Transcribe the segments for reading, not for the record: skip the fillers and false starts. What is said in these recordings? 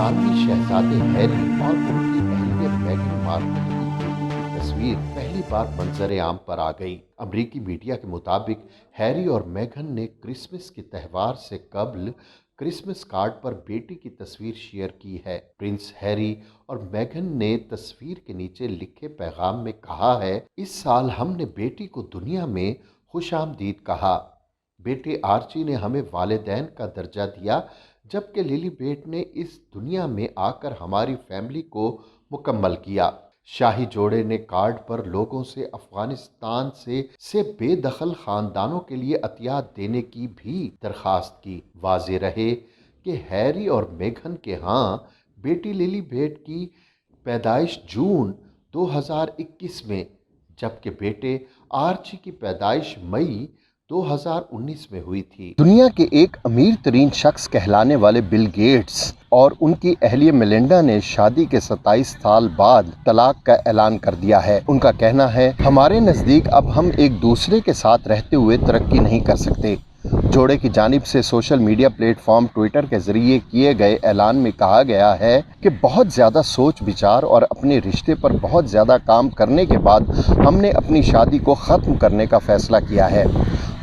برطانوی شہزادے ہیری اور ان کی اہلیہ میگن مارکل کی تصویر پہلی بار منظر عام پر آ گئی۔ امریکی میڈیا کے مطابق ہیری اور میگن نے کرسمس کے تہوار سے قبل کرسمس کارڈ پر بیٹی کی تصویر شیئر کی ہے۔ پرنس ہیری اور میگن نے تصویر کے نیچے لکھے پیغام میں کہا ہے، اس سال ہم نے بیٹی کو دنیا میں خوش آمدید کہا۔ بیٹے آرچی نے ہمیں والدین کا درجہ دیا، جبکہ للی بیٹ نے اس دنیا میں آ کر ہماری فیملی کو مکمل کیا۔ شاہی جوڑے نے کارڈ پر لوگوں سے افغانستان سے بے دخل خاندانوں کے لیے عطیات دینے کی بھی درخواست کی۔ واضح رہے کہ ہیری اور میگن کے ہاں بیٹی للی بیٹ کی پیدائش جون 2021 میں، جبکہ بیٹے آرچی کی پیدائش مئی 2019 میں ہوئی تھی۔ دنیا کے ایک امیر ترین شخص کہلانے والے بل گیٹس اور ان کی اہلیہ میلنڈا نے شادی کے 27 سال بعد طلاق کا اعلان کر دیا ہے۔ ان کا کہنا ہے، ہمارے نزدیک اب ہم ایک دوسرے کے ساتھ رہتے ہوئے ترقی نہیں کر سکتے۔ جوڑے کی جانب سے social media plate form Twitter کے ذریعے کیے گئے اعلان میں کہا گیا ہے کہ بہت زیادہ سوچ بچار اور اپنے رشتے پر بہت زیادہ کام کرنے کے بعد ہم نے اپنی شادی کو ختم کرنے کا فیصلہ کیا ہے۔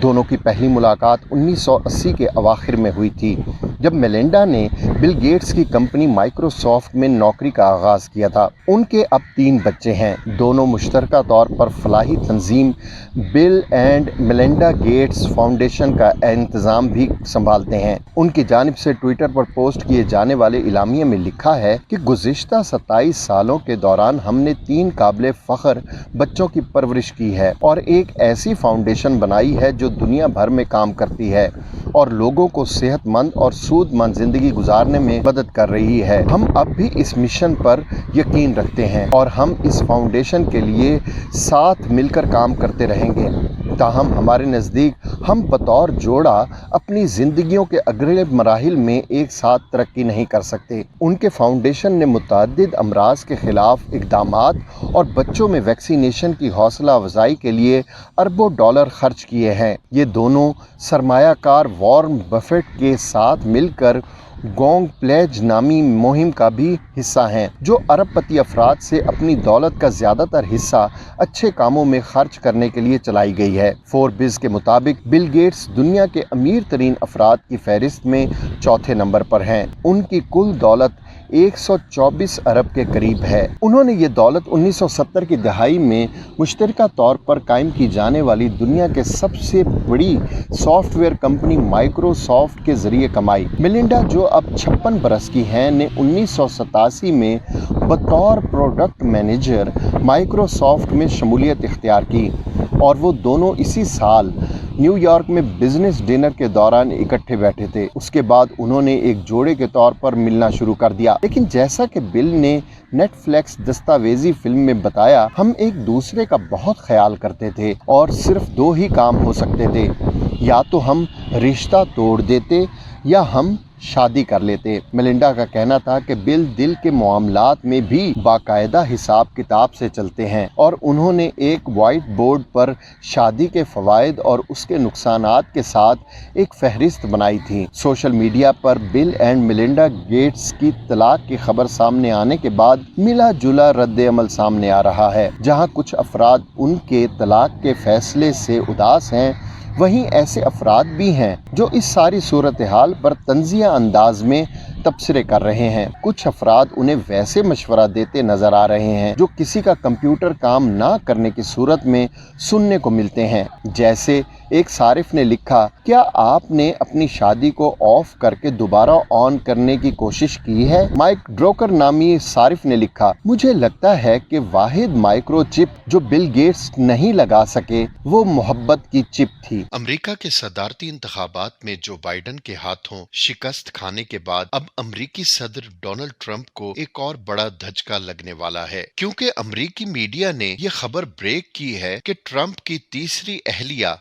دونوں کی پہلی ملاقات 1980 کے اواخر میں ہوئی تھی، جب میلنڈا نے بل گیٹس کی کمپنی مائیکروسافٹ میں نوکری کا آغاز کیا تھا۔ ان کے اب 3 بچے ہیں۔ دونوں مشترکہ طور پر فلاحی تنظیم بل اینڈ میلنڈا گیٹس فاؤنڈیشن کا انتظام بھی سنبھالتے ہیں۔ ان کی جانب سے ٹویٹر پر پوسٹ کیے جانے والے اعلامیے میں لکھا ہے کہ گزشتہ 27 سالوں کے دوران ہم نے 3 قابل فخر بچوں کی پرورش کی ہے اور ایک ایسی فاؤنڈیشن بنائی ہے جو دنیا بھر میں کام کرتی ہے اور لوگوں کو صحت مند اور سود مند زندگی گزارنے میں مدد کر رہی ہے۔ ہم اب بھی اس مشن پر یقین رکھتے ہیں اور ہم اس فاؤنڈیشن کے لیے ساتھ مل کر کام کرتے رہیں گے۔ تاہم ہمارے نزدیک ہم بطور جوڑا اپنی زندگیوں کے اگلے مراحل میں ایک ساتھ ترقی نہیں کر سکتے۔ ان کے فاؤنڈیشن نے متعدد امراض کے خلاف اقدامات اور بچوں میں ویکسینیشن کی حوصلہ افزائی کے لیے اربوں ڈالر خرچ کیے ہیں۔ یہ دونوں سرمایہ کار وارن بفیٹ کے ساتھ مل کر گونگ پلیج نامی مہم کا بھی حصہ ہیں، جو ارب پتی افراد سے اپنی دولت کا زیادہ تر حصہ اچھے کاموں میں خرچ کرنے کے لیے چلائی گئی ہے۔ فوربس کے مطابق بل گیٹس دنیا کے امیر ترین افراد کی فہرست میں چوتھے نمبر پر ہیں۔ ان کی کل دولت 124 ارب کے قریب ہے۔ انہوں نے یہ دولت 1970 کی دہائی میں مشترکہ طور پر قائم کی جانے والی دنیا کے سب سے بڑی سافٹ ویئر کمپنی مائیکروسافٹ کے ذریعے کمائی۔ میلنڈا، جو اب 56 برس کی ہیں، نے 1987 میں بطور پروڈکٹ مینیجر مائیکروسافٹ میں شمولیت اختیار کی اور وہ دونوں اسی سال نیو یارک میں بزنس ڈنر کے دوران اکٹھے بیٹھے تھے۔ اس کے بعد انہوں نے ایک جوڑے کے طور پر ملنا شروع کر دیا، لیکن جیسا کہ بل نے نیٹ فلیکس دستاویزی فلم میں بتایا، ہم ایک دوسرے کا بہت خیال کرتے تھے اور صرف 2 ہی کام ہو سکتے تھے، یا تو ہم رشتہ توڑ دیتے یا ہم شادی کر لیتے۔ میلنڈا کا کہنا تھا کہ بل دل کے معاملات میں بھی باقاعدہ حساب کتاب سے چلتے ہیں اور انہوں نے ایک وائٹ بورڈ پر شادی کے فوائد اور اس کے نقصانات کے ساتھ ایک فہرست بنائی تھی۔ سوشل میڈیا پر بل اینڈ میلنڈا گیٹس کی طلاق کی خبر سامنے آنے کے بعد ملا جلا رد عمل سامنے آ رہا ہے۔ جہاں کچھ افراد ان کے طلاق کے فیصلے سے اداس ہیں، وہیں ایسے افراد بھی ہیں جو اس ساری صورتحال پر طنزیہ انداز میں تبصرے کر رہے ہیں۔ کچھ افراد انہیں ویسے مشورہ دیتے نظر آ رہے ہیں جو کسی کا کمپیوٹر کام نہ کرنے کی صورت میں سننے کو ملتے ہیں۔ جیسے ایک صارف نے لکھا، کیا آپ نے اپنی شادی کو آف کر کے دوبارہ آن کرنے کی کوشش کی ہے؟ مائک ڈروکر نامی صارف نے لکھا، مجھے لگتا ہے کہ واحد مائکرو چپ جو بل گیٹس نہیں لگا سکے وہ محبت کی چپ تھی۔ امریکہ کے صدارتی انتخابات میں جو بائیڈن کے ہاتھوں شکست کھانے کے بعد اب امریکی صدر ڈونلڈ ٹرمپ کو ایک اور بڑا دھچکا لگنے والا ہے، کیونکہ امریکی میڈیا نے یہ خبر بریک کی ہے کہ ٹرمپ کی تیسری اہلیہ